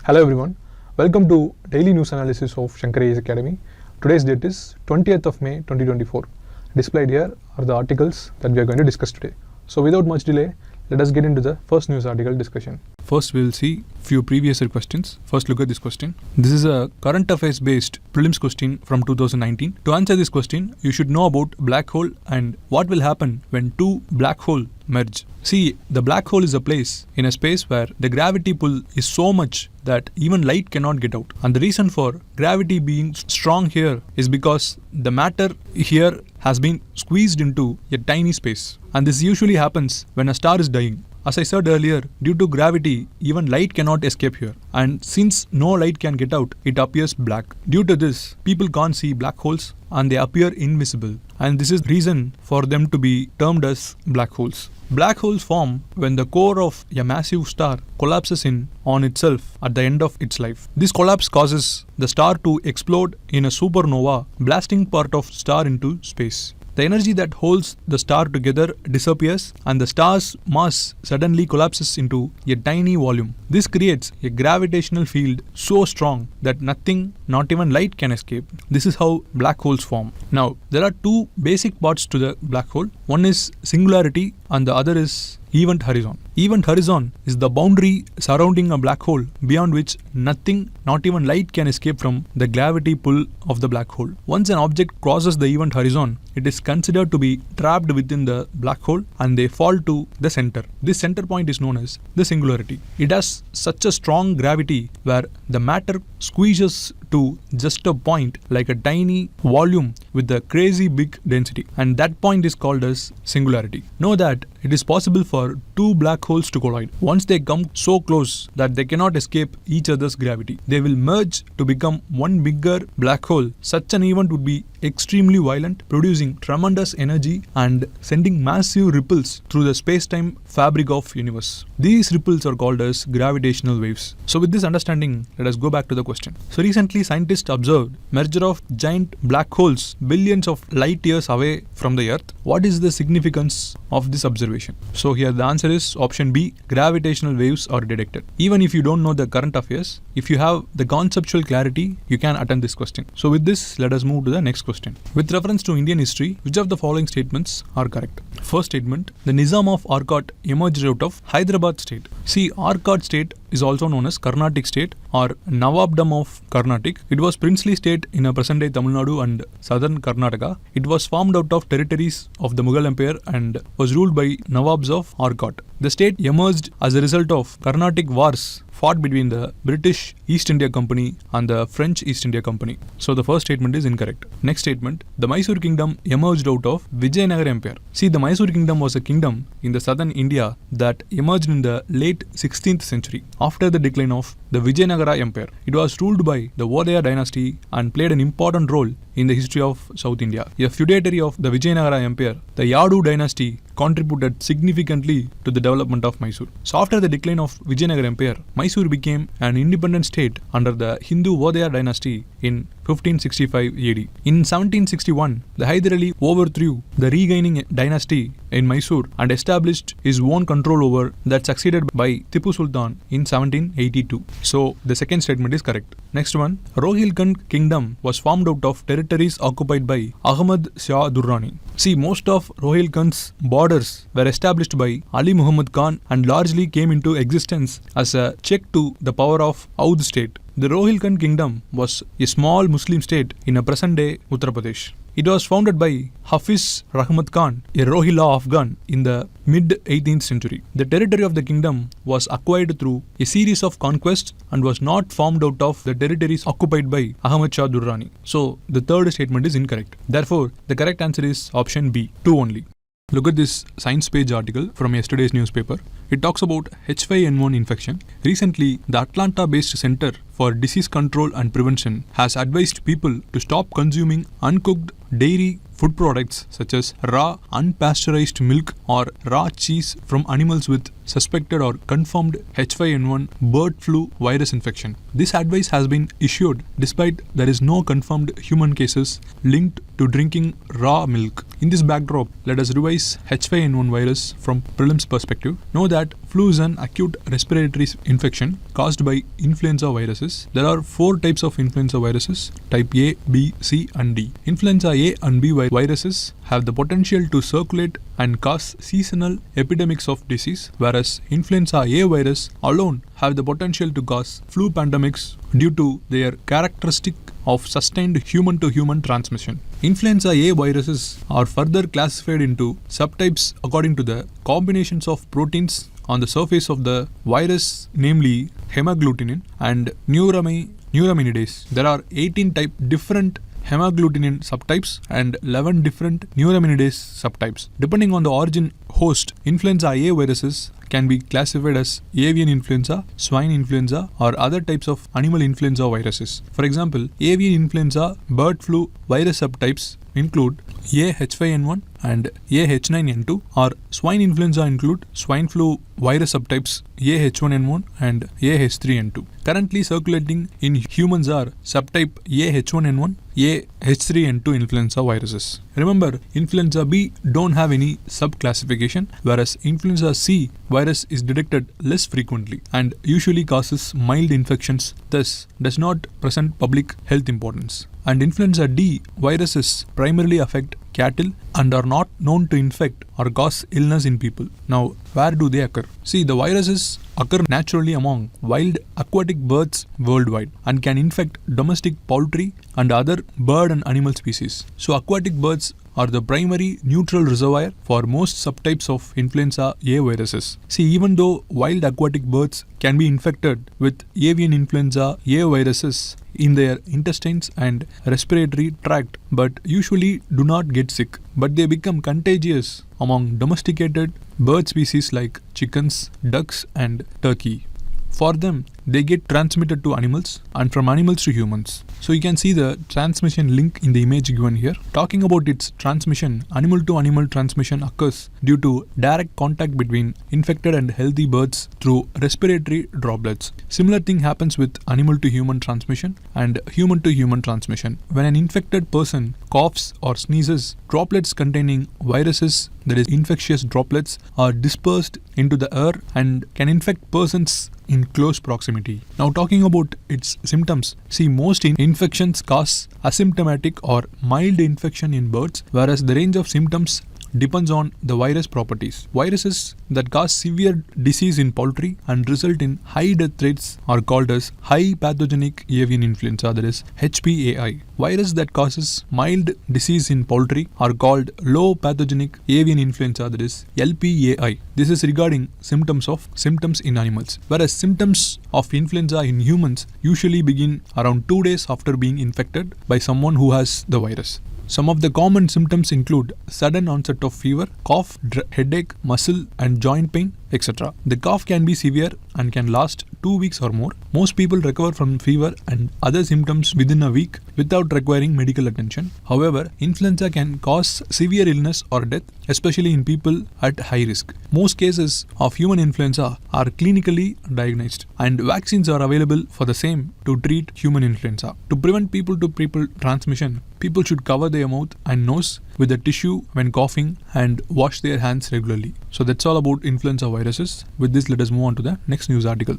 Hello everyone, welcome to daily news analysis of Shankar IAS Academy. Today's date is 20th of May 2024. Displayed here are the articles that we are going to discuss today. So without much delay, let us get into the first news article discussion. First, we will see few previous year questions. First, look at this question. This is a current affairs based prelims question from 2019. To answer this question, you should know about black hole and what will happen when two black holes merge. See, the black hole is a place in a space where the gravity pull is so much that even light cannot get out. And the reason for gravity being strong here is because the matter here has been squeezed into a tiny space. And this usually happens when a star is dying. As I said earlier, due to gravity, even light cannot escape here. And since no light can get out, it appears black. Due to this, people can't see black holes and they appear invisible. And this is the reason for them to be termed as black holes. Black holes form when the core of a massive star collapses in on itself at the end of its life. This collapse causes the star to explode in a supernova, blasting part of star into space. The energy that holds the star together disappears and the star's mass suddenly collapses into a tiny volume. This creates a gravitational field so strong that nothing, not even light, can escape. This is how black holes form. Now, there are two basic parts to the black hole. One is singularity and the other is event horizon. Event horizon is the boundary surrounding a black hole beyond which nothing, not even light, can escape from the gravity pull of the black hole. Once an object crosses the event horizon, it is considered to be trapped within the black hole and they fall to the center. This center point is known as the singularity. It has such a strong gravity where the matter squeezes to just a point like a tiny volume with a crazy big density, and that point is called as singularity. Know that it is possible for two black holes to collide. Once they come so close that they cannot escape each other's gravity, they will merge to become one bigger black hole. Such an event would be extremely violent, producing tremendous energy and sending massive ripples through the space-time fabric of universe. These ripples are called as gravitational waves. So with this understanding, let us go back to the question. So recently scientists observed merger of giant black holes billions of light years away from the Earth. What is the significance of this observation? So here the answer is option B, gravitational waves are detected. Even if you don't know the current affairs, if you have the conceptual clarity, you can attempt this question. So with this, let us move to the next question. With reference to Indian history, which of the following statements are correct? First statement, the Nizam of Arcot emerged out of Hyderabad state. See, Arcot state is also known as Carnatic state or Nawabdom of Carnatic. It was princely state in a present-day Tamil Nadu and southern Karnataka. It was formed out of territories of the Mughal Empire and was ruled by Nawabs of Arcot. The state emerged as a result of Carnatic wars fought between the British East India Company and the French East India Company. So the first statement is incorrect. Next statement, the Mysore kingdom emerged out of Vijayanagara Empire. See, the Mysore kingdom was a kingdom in the southern India that emerged in the late 16th century after the decline of the Vijayanagara Empire. It was ruled by the Vodaya dynasty and played an important role in the history of South India. A feudatory of the Vijayanagara Empire, the Yadu dynasty contributed significantly to the development of Mysore. So after the decline of Vijayanagara Empire, Mysore became an independent state under the Hindu Vodaya dynasty in 1565 AD. In 1761, the Hyder Ali overthrew the regaining dynasty in Mysore and established his own control over that, succeeded by Tipu Sultan in 1782. So the second statement is correct. Next one, Rohilkhand kingdom was formed out of territories occupied by Ahmad Shah Durrani. See, most of Rohilkhand's borders were established by Ali Muhammad Khan and largely came into existence as a check to the power of Oudh state. The Rohilkhand kingdom was a small Muslim state in a present-day Uttar Pradesh. It was founded by Hafiz Rahmat Khan, a Rohilla Afghan, in the mid-18th century. The territory of the kingdom was acquired through a series of conquests and was not formed out of the territories occupied by Ahmad Shah Durrani. So, the third statement is incorrect. Therefore, the correct answer is option B, 2 only. Look at this science page article from yesterday's newspaper. It talks about H5N1 infection. Recently, the Atlanta-based Center for Disease Control and Prevention has advised people to stop consuming uncooked dairy food products such as raw unpasteurized milk or raw cheese from animals with suspected or confirmed H5N1 bird flu virus infection. This advice has been issued despite there is no confirmed human cases linked to drinking raw milk. In this backdrop, let us revise H5N1 virus from prelims perspective. Know that flu is an acute respiratory infection caused by influenza viruses. There are 4 types of influenza viruses, type A, B, C and D. Influenza A and B viruses have the potential to circulate and cause seasonal epidemics of disease, whereas influenza A virus alone have the potential to cause flu pandemics due to their characteristic of sustained human-to-human transmission. Influenza A viruses are further classified into subtypes according to the combinations of proteins on the surface of the virus, namely hemagglutinin and neuraminidase. There are 18 different hemagglutinin subtypes and 11 different neuraminidase subtypes. Depending on the origin host, influenza A viruses can be classified as avian influenza, swine influenza or other types of animal influenza viruses. For example, avian influenza bird flu virus subtypes include A/H5N1 and A/H9N2, or swine influenza include swine flu virus subtypes A/H1N1 and A/H3N2. Currently circulating in humans are subtype A/H1N1, A/H3N2 influenza viruses. Remember, influenza B don't have any subclassification, whereas influenza C virus is detected less frequently and usually causes mild infections, thus does not present public health importance. And influenza D viruses primarily affect cattle and are not known to infect or cause illness in people. Now, where do they occur? See, the viruses occur naturally among wild aquatic birds worldwide and can infect domestic poultry and other bird and animal species. So, aquatic birds are the primary neutral reservoir for most subtypes of influenza A viruses. See, even though wild aquatic birds can be infected with avian influenza A viruses in their intestines and respiratory tract, but usually do not get sick, but they become contagious among domesticated bird species like chickens, ducks and turkey. For them, they get transmitted to animals and from animals to humans. So you can see the transmission link in the image given here. Talking about its transmission, animal to animal transmission occurs due to direct contact between infected and healthy birds through respiratory droplets. Similar thing happens with animal to human transmission and human to human transmission. When an infected person coughs or sneezes, droplets containing viruses, that is infectious droplets, are dispersed into the air and can infect persons in close proximity. Now, talking about its symptoms, see, most infections cause asymptomatic or mild infection in birds, whereas the range of symptoms depends on the virus properties. Viruses that cause severe disease in poultry and result in high death rates are called as high pathogenic avian influenza, that is HPAI. Virus that causes mild disease in poultry are called low pathogenic avian influenza, that is LPAI. This is regarding symptoms in animals, whereas symptoms of influenza in humans usually begin around 2 days after being infected by someone who has the virus. Some of the common symptoms include sudden onset of fever, cough, headache, muscle and joint pain, etc. The cough can be severe and can last 2 weeks or more. Most people recover from fever and other symptoms within a week without requiring medical attention. However, influenza can cause severe illness or death, especially in people at high risk. Most cases of human influenza are clinically diagnosed and vaccines are available for the same to treat human influenza. To prevent people-to-people transmission, people should cover their mouth and nose with a tissue when coughing and wash their hands regularly. So that's all about influenza viruses. With this, let us move on to the next news article.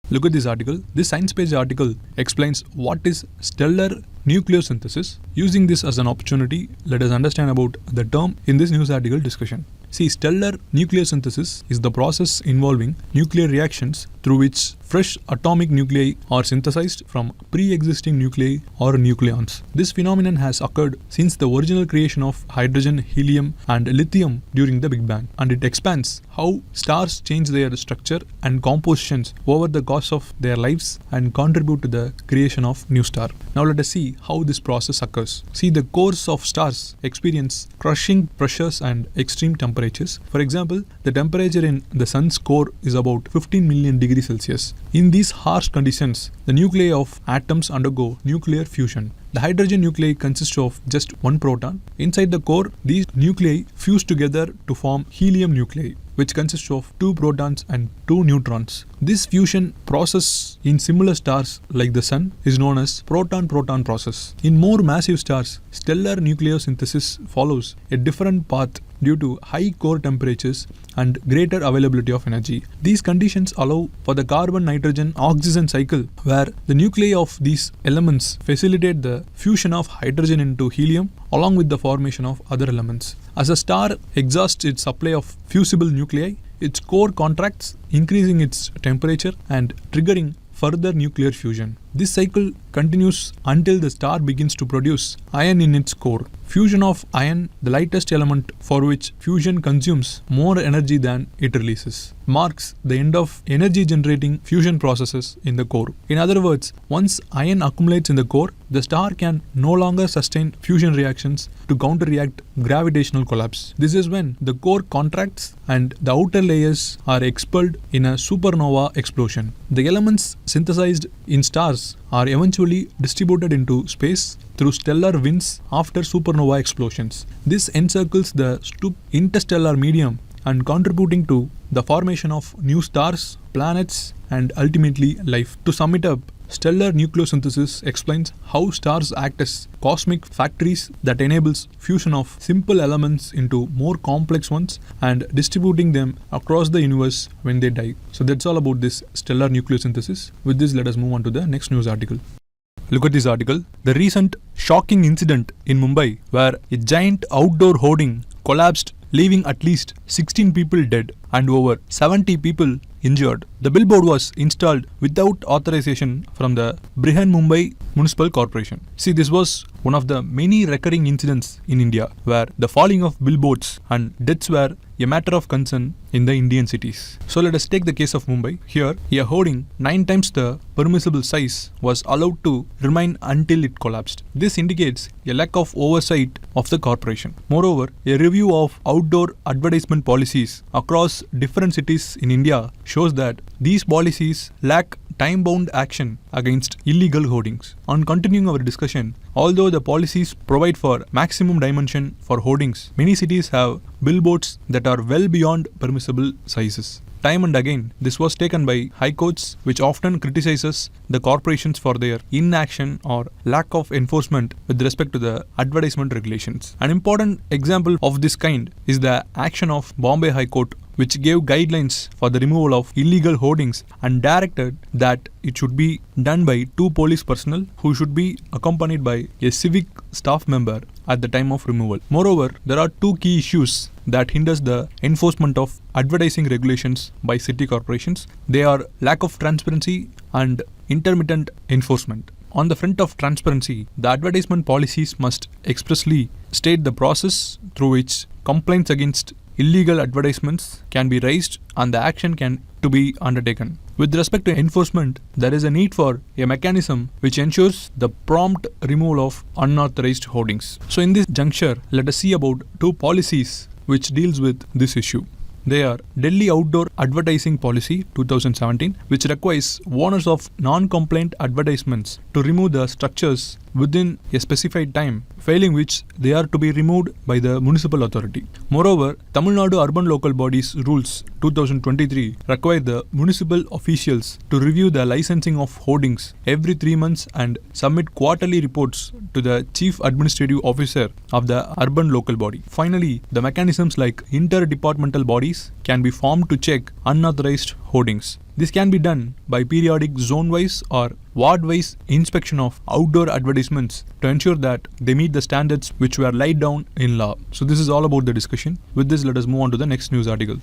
Look at this article. This science page article explains what is stellar nucleosynthesis. Using this as an opportunity, let us understand about the term in this news article discussion. See, stellar nucleosynthesis is the process involving nuclear reactions through which fresh atomic nuclei are synthesized from pre-existing nuclei or nucleons. This phenomenon has occurred since the original creation of hydrogen, helium and lithium during the Big Bang, and it expands how stars change their structure and compositions over the course of their lives and contribute to the creation of new star. Now let us see how this process occurs. See, the cores of stars experience crushing pressures and extreme temperatures. For example, the temperature in the sun's core is about 15 million degrees Celsius. In these harsh conditions, the nuclei of atoms undergo nuclear fusion. The hydrogen nuclei consists of just one proton. Inside the core, these nuclei fuse together to form helium nuclei. which consists of 2 protons and 2 neutrons. This fusion process in similar stars like the Sun is known as proton-proton process. In more massive stars, stellar nucleosynthesis follows a different path due to high core temperatures and greater availability of energy. These conditions allow for the carbon-nitrogen-oxygen cycle, where the nuclei of these elements facilitate the fusion of hydrogen into helium along with the formation of other elements. As a star exhausts its supply of fusible nuclei, its core contracts, increasing its temperature and triggering further nuclear fusion. This cycle continues until the star begins to produce iron in its core. Fusion of iron, the lightest element for which fusion consumes more energy than it releases, marks the end of energy generating fusion processes in the core. In other words, once iron accumulates in the core, the star can no longer sustain fusion reactions to counter-react gravitational collapse. This is when the core contracts and the outer layers are expelled in a supernova explosion. The elements synthesized in stars are eventually distributed into space through stellar winds after supernova explosions. This encircles the interstellar medium and contributing to the formation of new stars, planets, and ultimately life. To sum it up, stellar nucleosynthesis explains how stars act as cosmic factories that enables fusion of simple elements into more complex ones and distributing them across the universe when they die. So that's all about this stellar nucleosynthesis. With this, let us move on to the next news article. Look at this article. The recent shocking incident in Mumbai where a giant outdoor hoarding collapsed, leaving at least 16 people dead and over 70 people injured. The billboard was installed without authorization from the Mumbai Municipal Corporation. See, this was one of the many recurring incidents in India where the falling of billboards and deaths were a matter of concern in the Indian cities. So let us take the case of Mumbai. Here, a hoarding 9 times the permissible size was allowed to remain until it collapsed. This indicates a lack of oversight of the corporation. Moreover, a review of outdoor advertisement policies across different cities in India shows that these policies lack time-bound action against illegal hoardings. On continuing our discussion, although the policies provide for maximum dimension for hoardings, many cities have billboards that are well beyond permissible sizes. Time and again, this was taken by high courts, which often criticizes the corporations for their inaction or lack of enforcement with respect to the advertisement regulations. An important example of this kind is the action of Bombay High Court, which gave guidelines for the removal of illegal hoardings and directed that it should be done by 2 police personnel who should be accompanied by a civic staff member at the time of removal. Moreover, there are 2 key issues that hinders the enforcement of advertising regulations by city corporations. They are lack of transparency and intermittent enforcement. On the front of transparency, the advertisement policies must expressly state the process through which complaints against illegal advertisements can be raised and the action can to be undertaken. With respect to enforcement, there is a need for a mechanism which ensures the prompt removal of unauthorized hoardings. So in this juncture, let us see about 2 policies which deals with this issue. They are Delhi Outdoor Advertising Policy 2017, which requires owners of non-compliant advertisements to remove the structures within a specified time, failing which they are to be removed by the municipal authority. Moreover, Tamil Nadu Urban Local Bodies Rules 2023 require the municipal officials to review the licensing of hoardings every 3 months and submit quarterly reports to the Chief Administrative Officer of the urban local body. Finally, the mechanisms like interdepartmental bodies can be formed to check unauthorized hoardings. This can be done by periodic zone-wise or ward-wise inspection of outdoor advertisements to ensure that they meet the standards which were laid down in law. So this is all about the discussion. With this, let us move on to the next news article.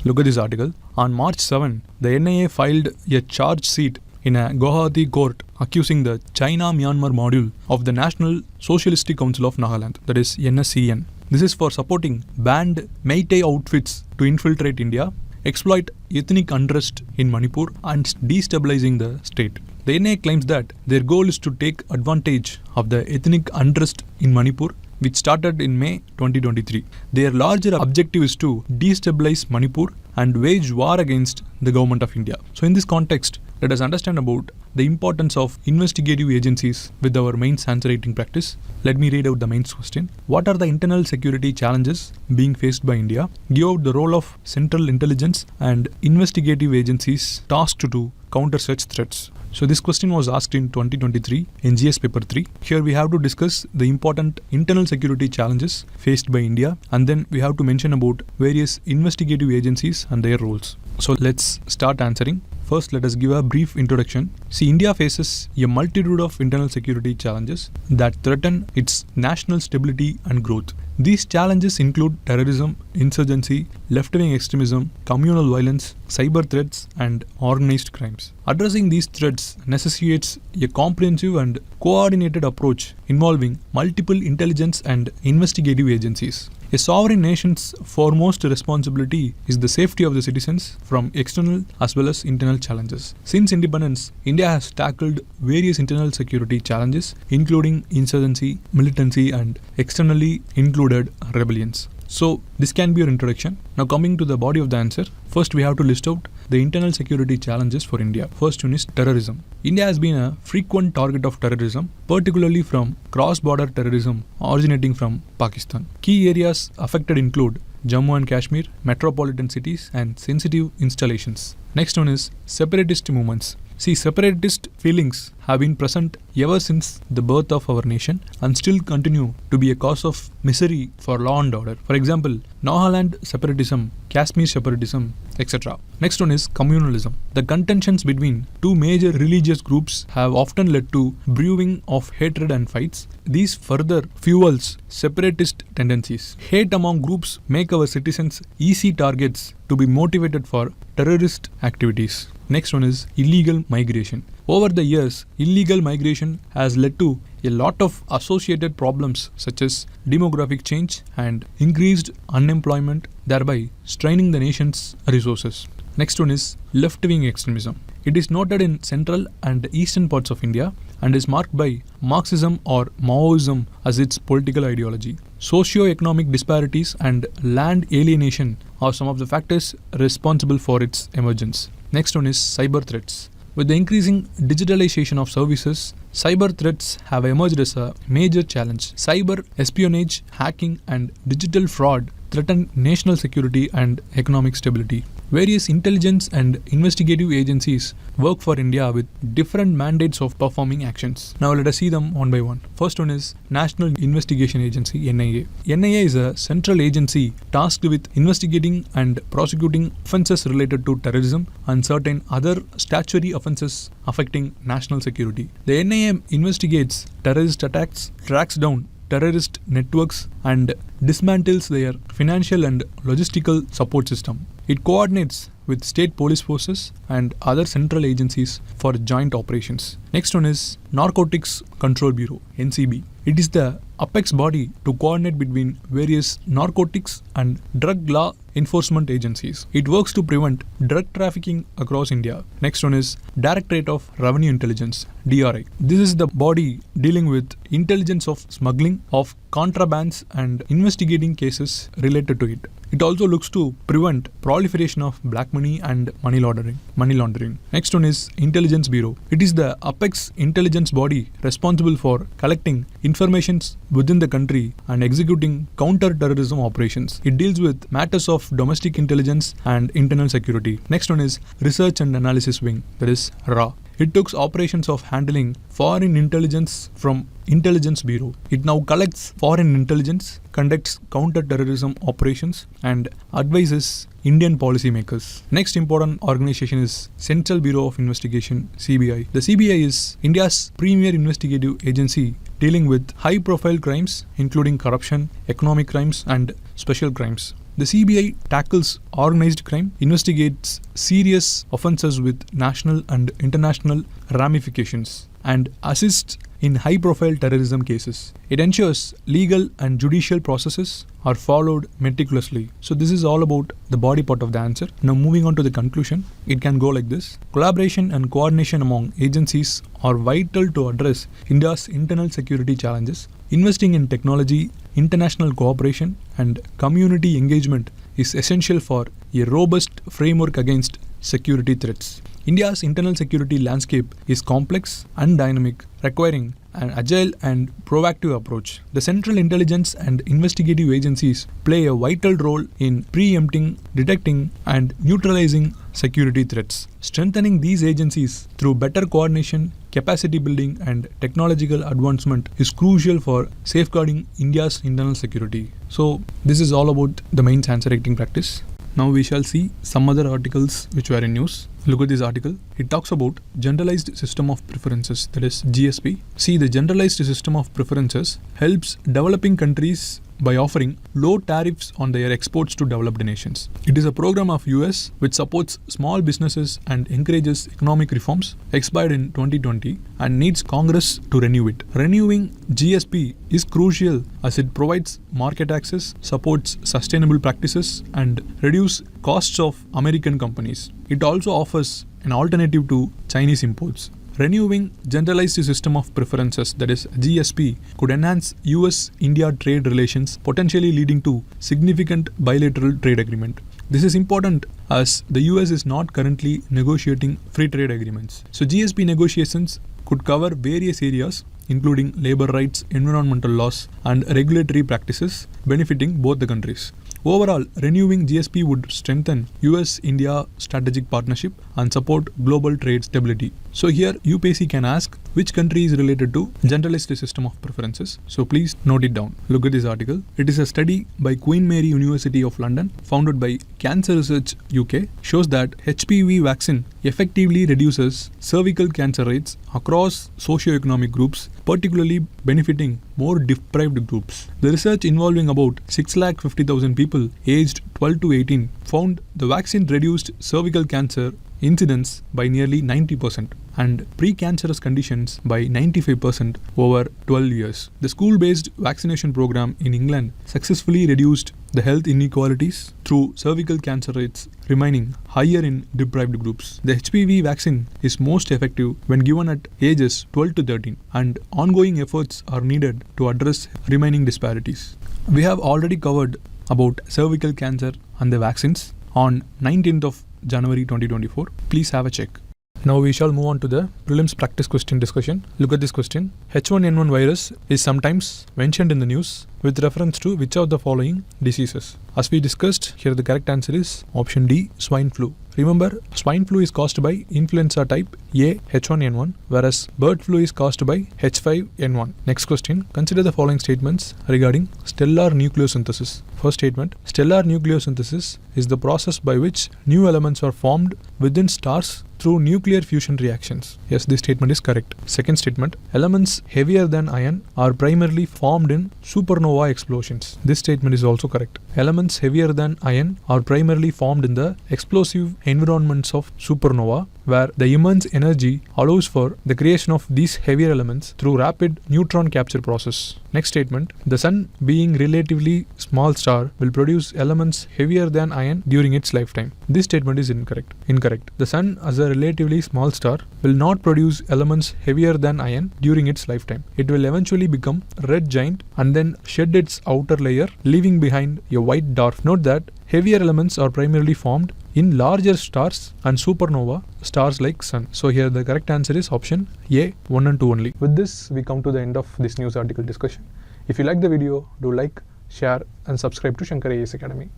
Look at this article. On March 7, the NIA filed a charge sheet in a Guwahati court accusing the China-Myanmar module of the National Socialistic Council of Nagaland, that is NSCN. This is for supporting banned Meitei outfits to infiltrate India, exploit ethnic unrest in Manipur and destabilizing the state. The NIA claims that their goal is to take advantage of the ethnic unrest in Manipur, which started in May 2023. Their larger objective is to destabilize Manipur and wage war against the government of India. So in this context, let us understand about the importance of investigative agencies with our mains answer writing practice. Let me read out the mains question. What are the internal security challenges being faced by India? Give out the role of central intelligence and investigative agencies tasked to counter such threats. So this question was asked in 2023 in GS paper 3. Here we have to discuss the important internal security challenges faced by India, and then we have to mention about various investigative agencies and their roles. So let's start answering. First, let us give a brief introduction. See, India faces a multitude of internal security challenges that threaten its national stability and growth. These challenges include terrorism, insurgency, left-wing extremism, communal violence, cyber threats, and organized crimes. Addressing these threats necessitates a comprehensive and coordinated approach involving multiple intelligence and investigative agencies. A sovereign nation's foremost responsibility is the safety of the citizens from external as well as internal challenges. Since independence, India has tackled various internal security challenges, including insurgency, militancy, and externally included rebellions. So this can be your introduction. Now coming to the body of the answer, first we have to list out the internal security challenges for India. First one is terrorism. India has been a frequent target of terrorism, particularly from cross-border terrorism originating from Pakistan. Key areas affected include Jammu and Kashmir, metropolitan cities, and sensitive installations. Next one is separatist movements. See, separatist feelings have been present ever since the birth of our nation and still continue to be a cause of misery for law and order. For example, Nagaland separatism, Kashmir separatism, etc. Next one is communalism. The contentions between two major religious groups have often led to brewing of hatred and fights. These further fuels separatist tendencies. Hate among groups make our citizens easy targets to be motivated for terrorist activities. Next one is illegal migration. Over the years, illegal migration has led to a lot of associated problems such as demographic change and increased unemployment, thereby straining the nation's resources. Next one is left-wing extremism. It is noted in central and eastern parts of India and is marked by Marxism or Maoism as its political ideology. Socio-economic disparities and land alienation are some of the factors responsible for its emergence. Next one is cyber threats. With the increasing digitalization of services, cyber threats have emerged as a major challenge. Cyber espionage, hacking, and digital fraud threaten national security and economic stability. Various intelligence and investigative agencies work for India with different mandates of performing actions. Now let us see them one by one. First one is National Investigation Agency, NIA. NIA is a central agency tasked with investigating and prosecuting offences related to terrorism and certain other statutory offences affecting national security. The NIA investigates terrorist attacks, tracks down terrorist networks, and dismantles their financial and logistical support system. It coordinates with state police forces and other central agencies for joint operations. Next one is Narcotics Control Bureau, NCB. It is the apex body to coordinate between various narcotics and drug law enforcement agencies. It works to prevent drug trafficking across India. Next one is Directorate of Revenue Intelligence, DRI. This is the body dealing with intelligence of smuggling, of contrabands, and investigating cases related to it. It also looks to prevent proliferation of black money and money laundering. Next one is Intelligence Bureau. It is the apex intelligence body responsible for collecting information within the country and executing counter-terrorism operations. It deals with matters of domestic intelligence and internal security. Next one is Research and Analysis Wing, that is RA. It took operations of handling foreign intelligence from Intelligence Bureau. It now collects foreign intelligence, conducts counter-terrorism operations, and advises Indian policymakers. Next important organization is Central Bureau of Investigation, CBI. The CBI is India's premier investigative agency dealing with high-profile crimes including corruption, economic crimes, and special crimes. The CBI tackles organized crime, investigates serious offences with national and international ramifications, and assists in high-profile terrorism cases. It ensures legal and judicial processes are followed meticulously. So this is all about the body part of the answer. Now moving on to the conclusion, it can go like this. Collaboration and coordination among agencies are vital to address India's internal security challenges. Investing in technology, international cooperation, and community engagement is essential for a robust framework against security threats. India's internal security landscape is complex and dynamic, requiring an agile and proactive approach. The central intelligence and investigative agencies play a vital role in preempting, detecting, and neutralizing security threats. Strengthening these agencies through better coordination, capacity building, and technological advancement is crucial for safeguarding India's internal security. So, this is all about the mains answer writing practice. Now we shall see some other articles which were in news. Look at this article. It talks about Generalized System of Preferences, that is GSP. See, the Generalized System of Preferences helps developing countries by offering low tariffs on their exports to developed nations. It is a program of US which supports small businesses and encourages economic reforms, expired in 2020 and needs Congress to renew it. Renewing GSP is crucial as it provides market access, supports sustainable practices, and reduces costs of American companies. It also offers an alternative to Chinese imports. Renewing Generalized System of Preferences, that is GSP, could enhance US-India trade relations, potentially leading to significant bilateral trade agreement. This is important as the US is not currently negotiating free trade agreements. So GSP negotiations could cover various areas including labor rights, environmental laws, and regulatory practices benefiting both the countries. Overall, renewing GSP would strengthen US-India strategic partnership and support global trade stability. So here UPSC can ask which country is related to Generalized System of Preferences. So please note it down. Look at this article. It is a study by Queen Mary University of London, founded by Cancer Research UK, shows that HPV vaccine effectively reduces cervical cancer rates across socio-economic groups, particularly benefiting more deprived groups. The research involving about 650,000 people aged 12 to 18 found the vaccine reduced cervical cancer incidence by nearly 90% and precancerous conditions by 95% over 12 years. The school-based vaccination program in England successfully reduced the health inequalities through cervical cancer rates remaining higher in deprived groups. The HPV vaccine is most effective when given at ages 12 to 13, and ongoing efforts are needed to address remaining disparities. We have already covered about cervical cancer and the vaccines on 19th of January 2024. Please have a check. Now we shall move on to the prelims practice question discussion. Look at this question. H1N1 virus is sometimes mentioned in the news with reference to which of the following diseases? As we discussed, here the correct answer is option D, swine flu. Remember, swine flu is caused by influenza type A H1N1, whereas bird flu is caused by H5N1. Next question. Consider the following statements regarding stellar nucleosynthesis. First statement. Stellar nucleosynthesis is the process by which new elements are formed within stars through nuclear fusion reactions. Yes, this statement is correct. Second statement. Elements heavier than iron are primarily formed in supernova explosions. This statement is also correct. Elements heavier than iron are primarily formed in the explosive environments of supernova, where the immense energy allows for the creation of these heavier elements through rapid neutron capture process. Next statement. The sun, being relatively small star, will produce elements heavier than iron during its lifetime. This statement is incorrect. The sun, as a relatively small star, will not produce elements heavier than iron during its lifetime. It will eventually become a red giant and then shed its outer layer, leaving behind a white dwarf. Note that heavier elements are primarily formed in larger stars and supernova stars like sun. So here the correct answer is option A, 1 and 2 only. With this, we come to the end of this news article discussion. If you like the video, do like, share and subscribe to Shankar IAS Academy.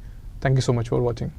Thank you so much for watching.